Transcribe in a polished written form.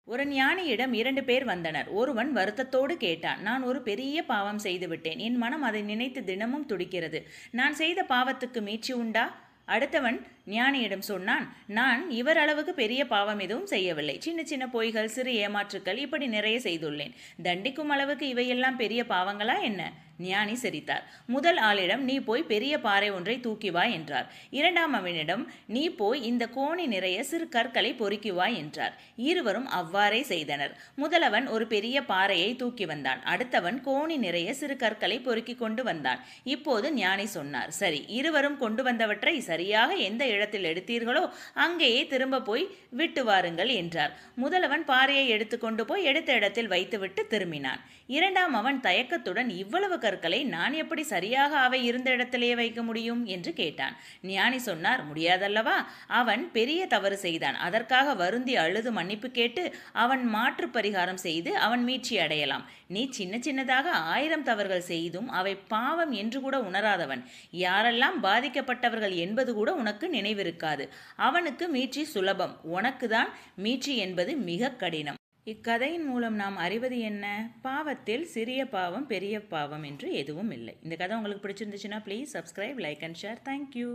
ஒரு ஞானியிடம் 2 பேர் வந்தனர். ஒருவன் வருத்தத்தோடு கேட்டான், நான் ஒரு பெரிய பாவம் செய்துவிட்டேன். என் மனம் அதை நினைத்து தினமும் துடிக்கிறது. நான் செய்த பாவத்துக்கு மீட்சி உண்டா? அடுத்தவன் ஞானியிடம் சொன்னான், நான் இவர் அளவுக்கு பெரிய பாவம் எதுவும் செய்யவில்லை. சின்ன சின்ன பொய்கள், சிறு ஏமாற்றுக்கள், இப்படி நிறைய செய்துள்ளேன். தண்டிக்கும் அளவுக்கு இவையெல்லாம் பெரிய பாவங்களா என்ன? ஞானி சிரித்தார். முதல் ஆளிடம், நீ போய் பெரிய பாறை ஒன்றை தூக்கி வா என்றார். இரண்டாம் அவனிடம், நீ போய் இந்த கோணி நிறைய சிறு கற்களை பொறுக்கி வா என்றார். இருவரும் அவ்வாறே செய்தனர். முதலவன் ஒரு பெரிய பாறையை தூக்கி வந்தான். அடுத்தவன் கோணி நிறைய சிறு கற்களை பொறுக்கி கொண்டு வந்தான். இப்போது ஞானி சொன்னார், சரி, இருவரும் கொண்டு வந்தவற்றை சரியாக எந்த இடத்தில் எடுத்தீர்களோ அங்கேயே திரும்ப போய் விட்டு வாருங்கள் என்றார். முதலவன் பாறையை எடுத்துக்கொண்டு போய் எடுத்த இடத்தில் வைத்துவிட்டு திரும்பினான். இரண்டாம் அவன் தயக்கத்துடன், இவ்வளவு கற்களை நான் எப்படி சரியாக அவை இருந்த இடத்திலேயே வைக்க முடியும் என்று கேட்டான். ஞானி சொன்னார், முடியாதல்லவா? அவன் பெரிய தவறு செய்தான். அதற்காக வருந்தி அழுது மன்னிப்பு கேட்டு அவன் மாற்று பரிகாரம் செய்து அவன் மீட்சி அடையலாம். நீ சின்ன சின்னதாக 1000 தவறுகள் செய்தும் அவை பாவம் என்று கூட உணராதவன். யாரெல்லாம் பாதிக்கப்பட்டவர்கள் என்பது கூட உனக்கு நினைவிருக்காது. அவனுக்கு மீட்சி சுலபம், உனக்கு தான் மீட்சி என்பது மிக கடினம். இக்கதையின் மூலம் நாம் அறிவது என்ன? பாவத்தில் சிறிய பாவம் பெரிய பாவம் என்று எதுவும் இல்லை. இந்த கதை உங்களுக்கு பிடிச்சிருந்துச்சுன்னா please subscribe, like and share. Thank you.